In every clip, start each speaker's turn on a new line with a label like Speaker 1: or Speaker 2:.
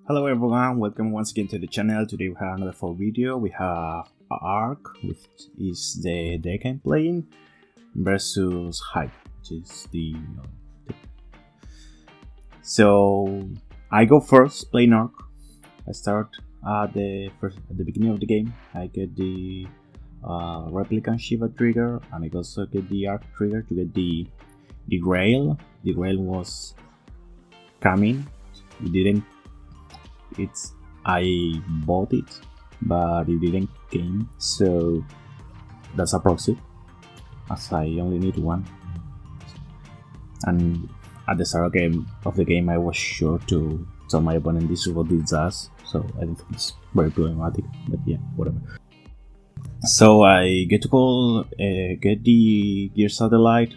Speaker 1: Hello everyone, welcome once again to the channel. Today we have another full video. We have Arc, which is the deck I'm playing, versus Hyde, which is the So I go first, playing Arc. I start at the beginning of the game. I get the replicant Shiva trigger, and I also get the Arc trigger to get the Grail. The Grail was coming. I bought it, but it didn't came, so that's a proxy, as I only need one. And at the start of the game, I was sure to tell my opponent this is what it does, so I don't think it's very problematic, but yeah, whatever. So I get to call, get the Gear Satellite,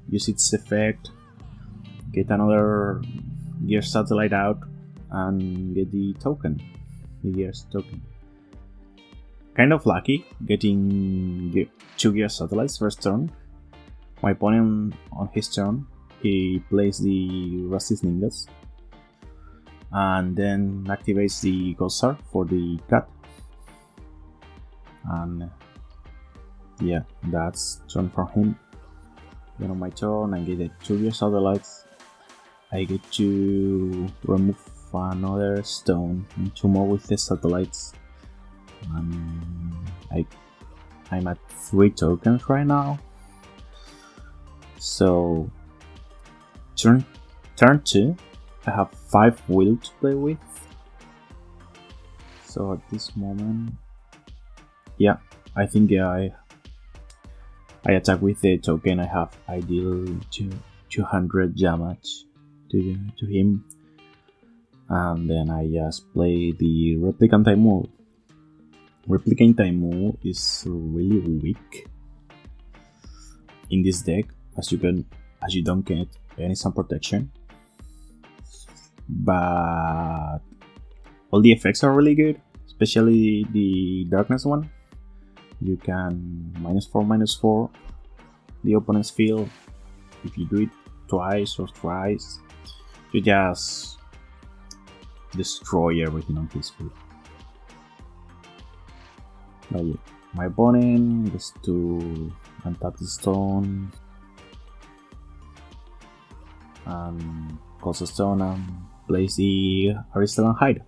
Speaker 1: use its effect, get another Gear Satellite out, and get the token, the Gears token. Kind of lucky getting 2 Gear Satellites first turn. My opponent on his turn, he plays the Rusty Ninjas and then activates the Ghost for the cut. And yeah, that's turn for him. Then on my turn, I get the 2 Gear Satellites. I get to remove another stone and 2 more with the satellites. I'm at 3 tokens right now. So turn 2, I have 5 will to play with. So at this moment, yeah, I think I attack with the token. I deal 200 damage to him. And then I just play the Replicant Taimu. Replicant Taimu is really weak in this deck, as you don't get any sun protection. But all the effects are really good, especially the darkness one. You can -4/-4 the opponent's field. If you do it twice or thrice, you just destroy everything on his field. But yeah, my opponent is to untap the stone and calls a stone and plays the Aristotle Hyde.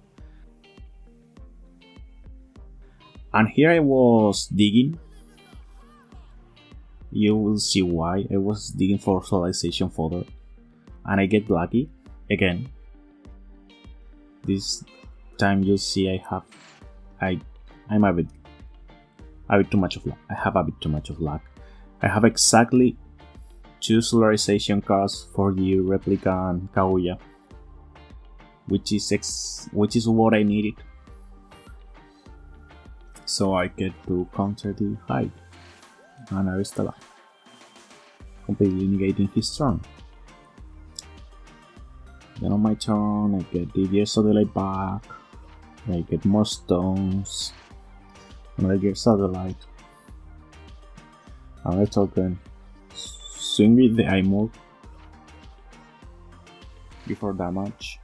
Speaker 1: And here I was digging. You will see why. I was digging for Socialization fodder, and I get lucky again. This time you'll see I'm a bit too much of luck. I have a bit too much of luck. I have exactly 2 solarization cards for the Replicant Kaguya, which is what I needed. So I get to counter the Hyde and Aristella, completely negating his turn. Then on my turn, I get the Gear Satellite back. I get more stones. Another Gear Satellite. Another token. Swing with the eye move. Before damage,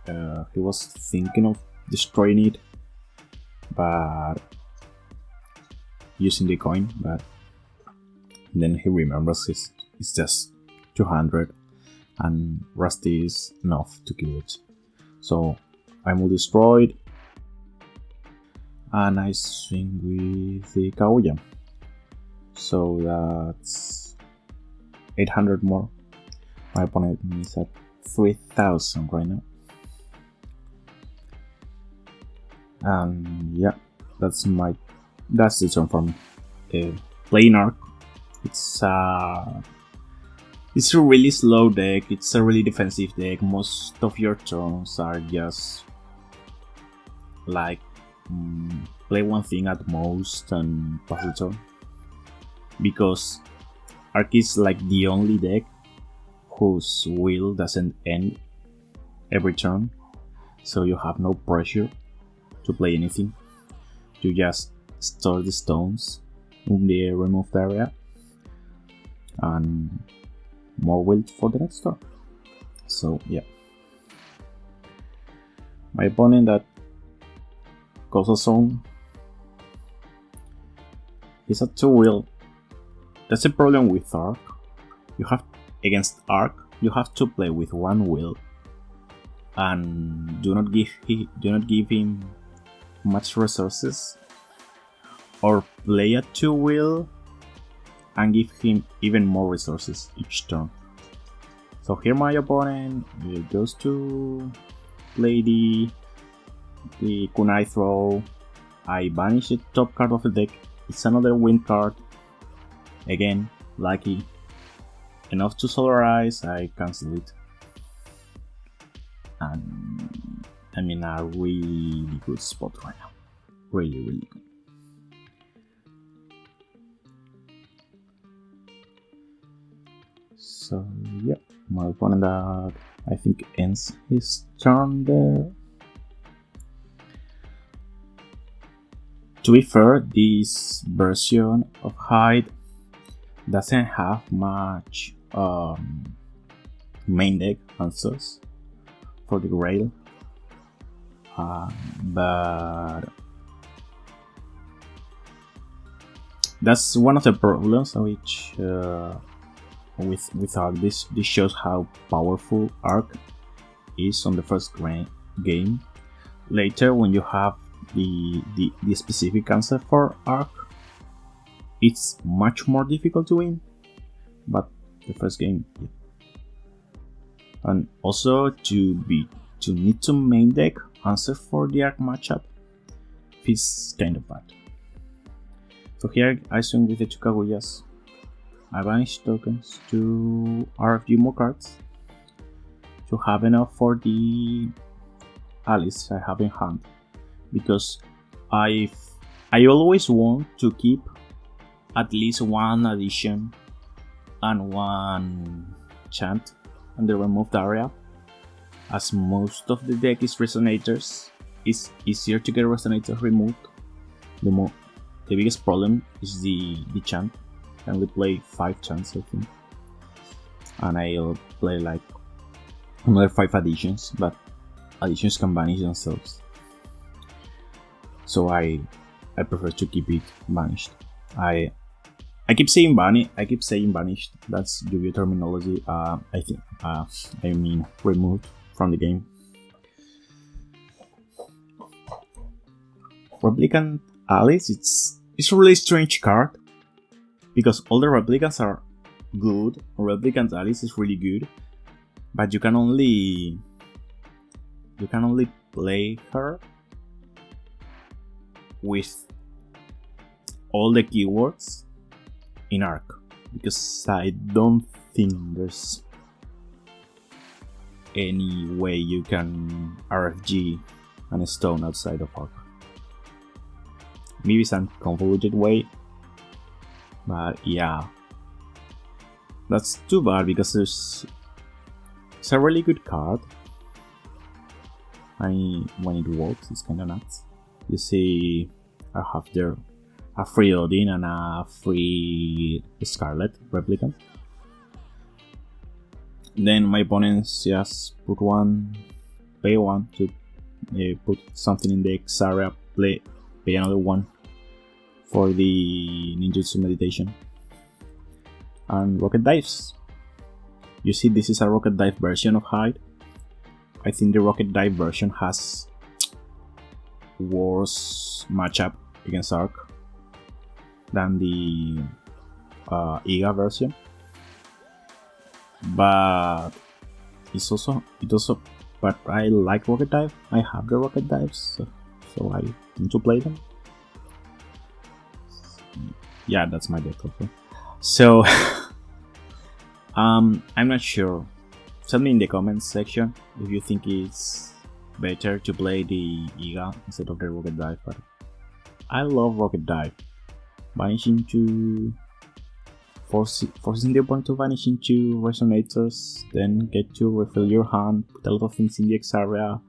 Speaker 1: he was thinking of destroying it, but using the coin. But then he remembers it's just 200. And Rusty is enough to kill it. So I'm all destroyed, and I swing with the Kaguya. So that's 800 more. My opponent is at 3000 right now. And yeah, that's the turn for me. Playing Arc. It's a really slow deck, it's a really defensive deck. Most of your turns are just like play one thing at most and pass the turn. Because Arc is like the only deck whose will doesn't end every turn. So you have no pressure to play anything. You just store the stones in the removed area and more will for the next turn. So yeah, my opponent causal zone. It's a 2-wheel. That's a problem with Arc. Against Arc, you have to play with 1 wheel, and do not give him much resources, or play a 2-wheel and give him even more resources each turn. So here my opponent goes to play the kunai throw. I banish the top card of the deck. It's another wind card. Again, lucky. Enough to solarize, I cancel it. And I'm in a really good spot right now. Really, really good. So, yeah, my opponent I think ends his turn there. To be fair, this version of Hyde doesn't have much main deck answers for the rail, but that's one of the problems which with Arc. This shows how powerful Arc is on the first game. Later, when you have the specific answer for Arc, it's much more difficult to win. But the first game, yeah. And also to need to main deck answer for the Arc matchup feels kind of bad. So here I swing with the 2 Kaguyas. I banish tokens to RFG more cards to have enough for the Alice I have in hand, because I always want to keep at least 1 addition and 1 chant on the removed area, as most of the deck is resonators. It's easier to get resonators removed. The biggest problem is the chant. I only play 5 chants, I think, and I'll play like another 5 additions, but additions can banish themselves, so I prefer to keep it banished. I keep saying banished. That's Yu-Gi-Oh terminology. I think I mean removed from the game. Replicant Alice, it's a really strange card, because all the replicants are good. Replicant Alice is really good, but you can only play her with all the keywords in Arc, because I don't think there's any way you can RFG and a stone outside of Arc. Maybe some convoluted way, but yeah, that's too bad, because it's a really good card. And when it works, it's kinda nuts. You see, I have there a free Odin and a free Scarlet Replicant. Then my opponents just pay 1 to put something in the X area, pay another 1 for the ninjutsu meditation, and rocket dives. You see, this is a rocket dive version of Hyde. I think the rocket dive version has worse matchup against Arc than the Iga version, but but I like rocket dive. I have the rocket dives, so I tend to play them. Yeah, that's my deck also. So I'm not sure. Tell me in the comments section if you think it's better to play the Iga instead of the rocket dive. But I love rocket dive. Vanishing to forcing the opponent to vanish into resonators, then get to refill your hand, put a lot of things in the X area.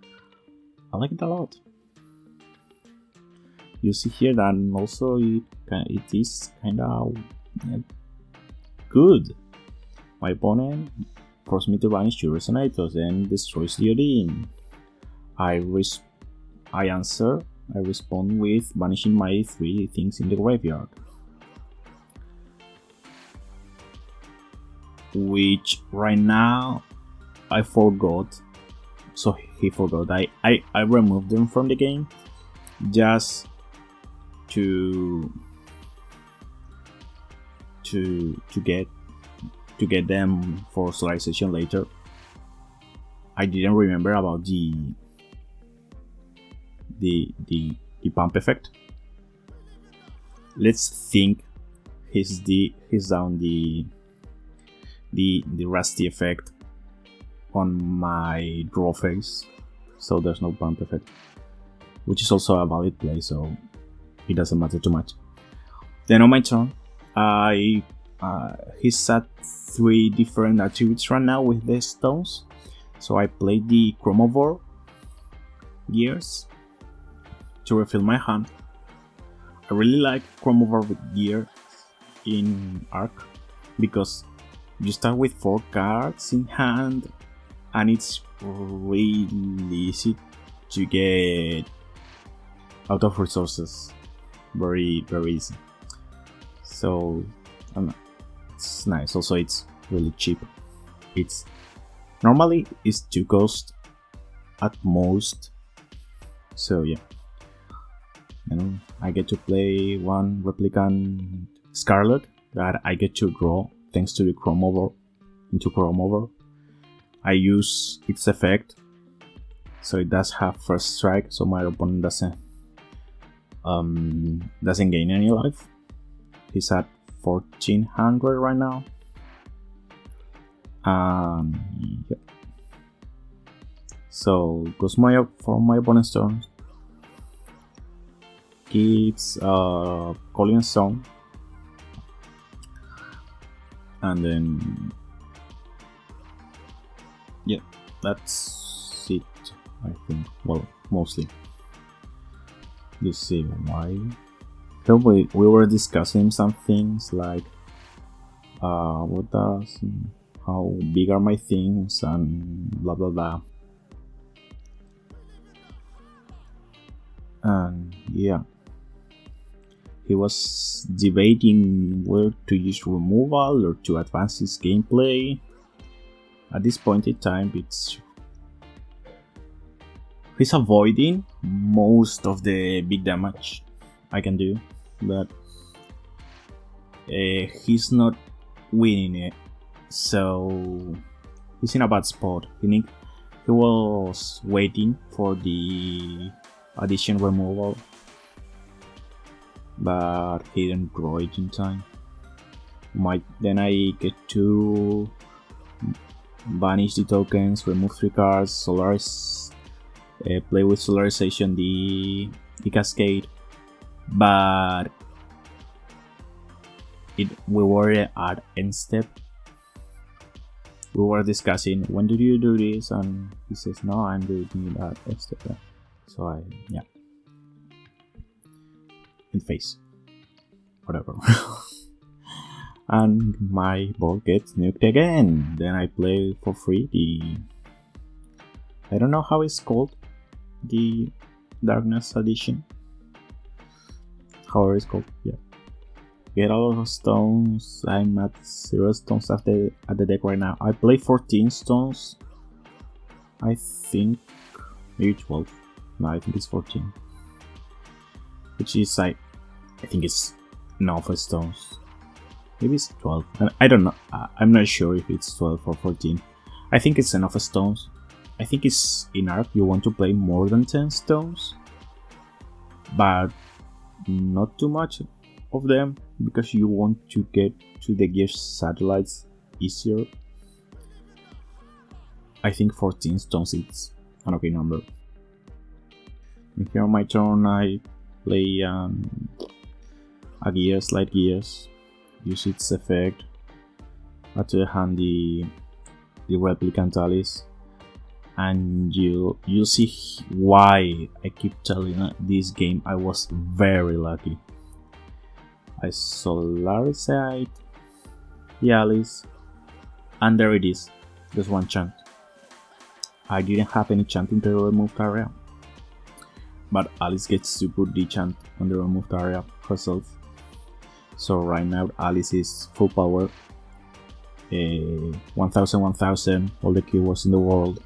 Speaker 1: I like it a lot. You see here that also it is kinda good. My opponent forced me to vanish 2 resonators and destroys the Odin. I answer I respond with banishing my 3 things in the graveyard, which right now I forgot. So he forgot. I removed them from the game just to get them for solarization later. I didn't remember about the pump effect. Let's think he's down the rusty effect on my draw phase, so there's no pump effect, which is also a valid play, so it doesn't matter too much. Then on my turn, he's at 3 different attributes right now with the stones, so I played the Chromivore gears to refill my hand. I really like Chromivore gear in Arc because you start with 4 cards in hand and it's really easy to get out of resources, very easy. So it's nice. Also, it's really cheap. It's normally 2 cost at most. So yeah, and I get to play 1 replicant Scarlet that I get to draw thanks to the Chromivore into Chromivore. I use its effect, so it does have first strike, so my opponent doesn't gain any life. He's at 1400 right now. Yeah. So goes for my opponent's turn. Keeps calling Sound, and then yeah, that's it. I think. Well, mostly. Let's see why. So we were discussing some things like what does, how big are my things, and blah blah blah. And yeah, he was debating whether to use removal or to advance his gameplay. At this point in time, he's avoiding most of the big damage I can do, but he's not winning it, so he's in a bad spot. He was waiting for the addition removal, but he didn't draw it in time. Then I get to banish the tokens, remove 3 cards, play with solarization the cascade, but we were at end step. We were discussing when did you do this, and he says no, I'm doing it at end step. So yeah, in face, whatever. And my board gets nuked again. Then I play for free I don't know how it's called, the Darkness Edition. However it's called, yeah. Get a lot of stones. I'm at 0 stones at the deck right now. I play 14 stones. I think maybe 12. No, I think it's 14. Which is I think it's enough stones. Maybe it's 12. I don't know. I'm not sure if it's 12 or 14. I think it's enough stones. I think it's in Arc you want to play more than 10 stones, but not too much of them because you want to get to the gear satellites easier. I think 14 stones is an okay number. And here on my turn I play a gear, slide gears, use its effect, add to the hand the replicant alice, and you'll see why I keep telling this game I was very lucky. I solarized the alice, and there it is. There's 1 chant. I didn't have any chant in the removed area. but Alice gets to put the chant on the removed area herself. So right now Alice is full power, 1000, all the keywords in the world,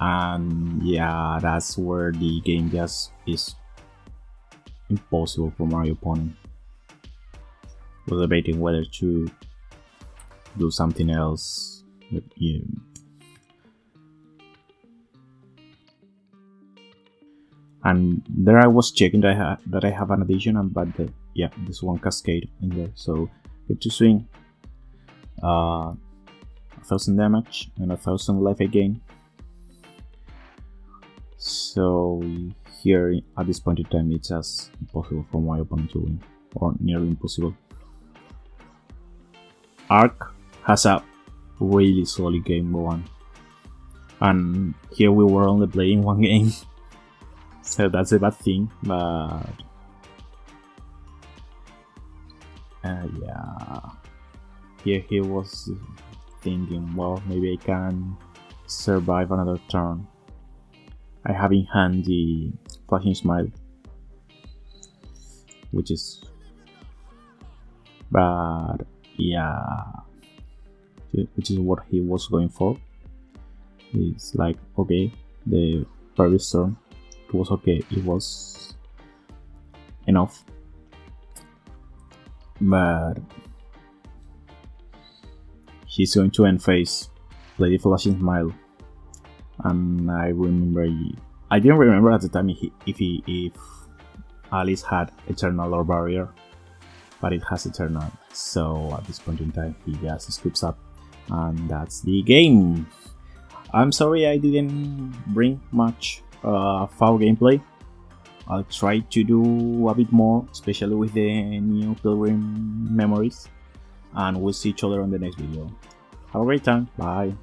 Speaker 1: and yeah, that's where the game just is impossible for my opponent. Was debating whether to do something else, but yeah. And there I was checking that I have an addition, but yeah, this one cascade in there, so get to swing 1000 damage and 1000 life again. So here at this point in time, it's as impossible for my opponent to win, or nearly impossible. Arc has a really solid game one, and here we were only playing one game. So that's a bad thing, but yeah, here he was thinking, well, maybe I can survive another turn. I have in hand the flashing smile, which is bad, yeah, which is what he was going for. It's like, okay, the previous turn it was okay, it was enough, but he's going to end phase, play the flashing smile, and I didn't remember at the time if Alice had Eternal or Barrier, but it has Eternal, so at this point in time he just scoops up, and that's the game. I'm sorry I didn't bring much foul gameplay. I'll try to do a bit more, especially with the new Pilgrim memories, and we'll see each other on the next video. Have a great time, bye.